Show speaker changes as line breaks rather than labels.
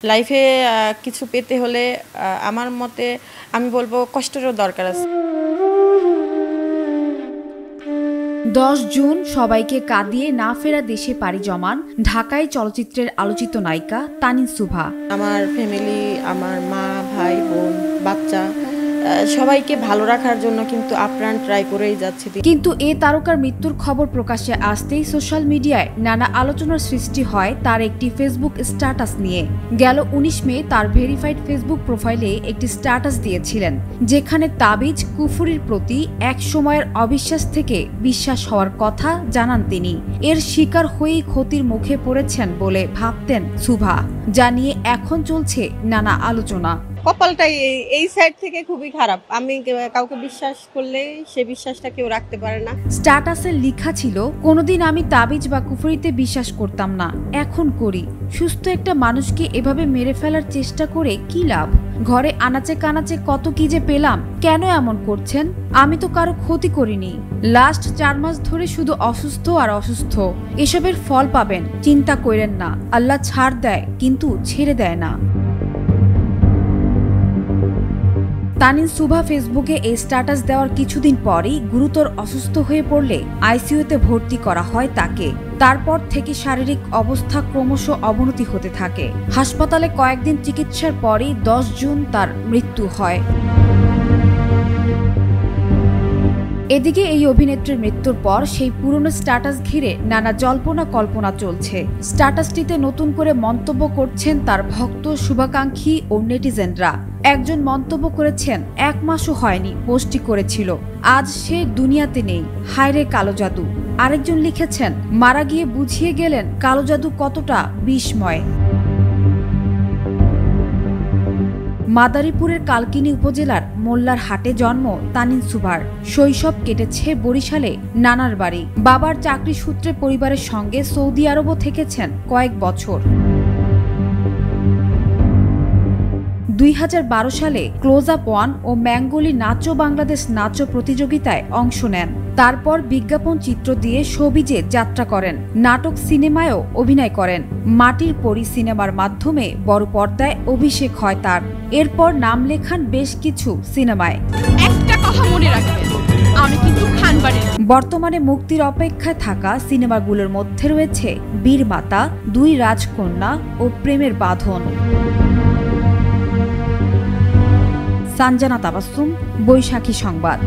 লাইফে কিছু পেতে হলে আমার মতে আমি বলবো কষ্টেরও দরকার আছে।
10 জুন সবাইকে কাঁদিয়ে না ফেরা দেশে পাড়ি জমান ঢাকায় চলচ্চিত্রের আলোচিত নায়িকা তানিন সুভা।
আমার ফ্যামিলি, আমার মা, ভাই, বোন, বাচ্চা সবাইকে ভালো রাখার জন্য কিন্তু আপ্রাণ ট্রাই করেই যাচ্ছে।
কিন্তু এ তারকার মৃত্যুর খবর প্রকাশ্যে আসতেই সোশ্যাল মিডিয়ায় নানা আলোচনার সৃষ্টি হয় তার একটি ফেসবুক স্ট্যাটাস নিয়ে। গেল 19 মে তার ভেরিফাইড ফেসবুক প্রোফাইলে একটি স্ট্যাটাস দিয়েছিলেন, যেখানে তাবিজ কুফরির প্রতি এক সময়ের অবিশ্বাস থেকে বিশ্বাস হওয়ার কথা জানান তিনি। এর শিকার হয়েই ক্ষতির মুখে পড়েছেন বলে ভাবতেন সুভা, যা নিয়ে এখন চলছে নানা আলোচনা।
কপালটাই এই সাইড থেকে খুবই খারাপ। আমি কাউকে বিশ্বাস করলে সে বিশ্বাসটা কেউ রাখতে পারে না।
স্ট্যাটাসে লেখা ছিল, কোনোদিন আমি তাবিজ বা কুফরিতে বিশ্বাস করতাম না, এখন করি। সুস্থ একটা মানুষকে এভাবে মেরে ফেলার চেষ্টা করে কি লাভ? ঘরে আনাচে কানাচে কত কি যে পেলাম, কেন এমন করছেন? আমি তো কারো ক্ষতি করিনি। লাস্ট 4 মাস ধরে শুধু অসুস্থ আর অসুস্থ। এসবের ফল পাবেন, চিন্তা করেন না। আল্লাহ ছাড় দেয় কিন্তু ছেড়ে দেয় না। তানিন সুভা ফেসবুকে এই স্ট্যাটাস দেওয়ার কিছুদিন পরই গুরুতর অসুস্থ হয়ে পড়লে আইসিইউতে ভর্তি করা হয় তাকে। তারপর থেকে শারীরিক অবস্থা ক্রমশ অবনতি হতে থাকে। হাসপাতালে কয়েকদিন চিকিৎসার পরই 10 জুন তার মৃত্যু হয়। এদিকে এই অভিনেত্রীর মৃত্যুর পর সেই পুরনো স্ট্যাটাস ঘিরে নানা জল্পনা কল্পনা চলছে। স্ট্যাটাসটিতে নতুন করে মন্তব্য করছেন তার ভক্ত, শুভাকাঙ্ক্ষী ও নেটিজেনরা। একজন মন্তব্য করেছেন, 1 মাসও হয়নি পোস্টটি করেছিল, আজ সে দুনিয়াতে নেই, হায়রে কালো জাদু। আরেকজন লিখেছেন, মারা গিয়ে বুঝিয়ে গেলেন কালো জাদু কতটা বিষময়। মাদারীপুরের কালকিনি উপজেলার মোল্লার হাটে জন্ম তানিন সুভার। শৈশব কেটেছে বরিশালে নানার বাড়ি। বাবার চাকরি সূত্রে পরিবারের সঙ্গে সৌদি আরবও থেকেছেন কয়েক বছর। 2012 সালে ক্লোজ আপ 1 ও ম্যাঙ্গোলি নাচো বাংলাদেশ নাচো প্রতিযোগিতায় অংশ নেন। তারপর বিজ্ঞাপন চিত্র দিয়ে শোবিজে যাত্রা করেন। নাটক, সিনেমায়ও অভিনয় করেন। মাটির পরী সিনেমার মাধ্যমে বড় পর্দায় অভিষেক হয় তার। এরপর নাম লেখান বেশ কিছু সিনেমায়।
একটা কথা মনে রাখবেন, আমি কিন্তু খানবাড়ির।
বর্তমানে মুক্তির অপেক্ষায় থাকা সিনেমাগুলোর মধ্যে রয়েছে বীর মাতা, 2 রাজকন্যা ও প্রেমের বাঁধন। সানজানা তাবাসসুম, বৈশাখী সংবাদ।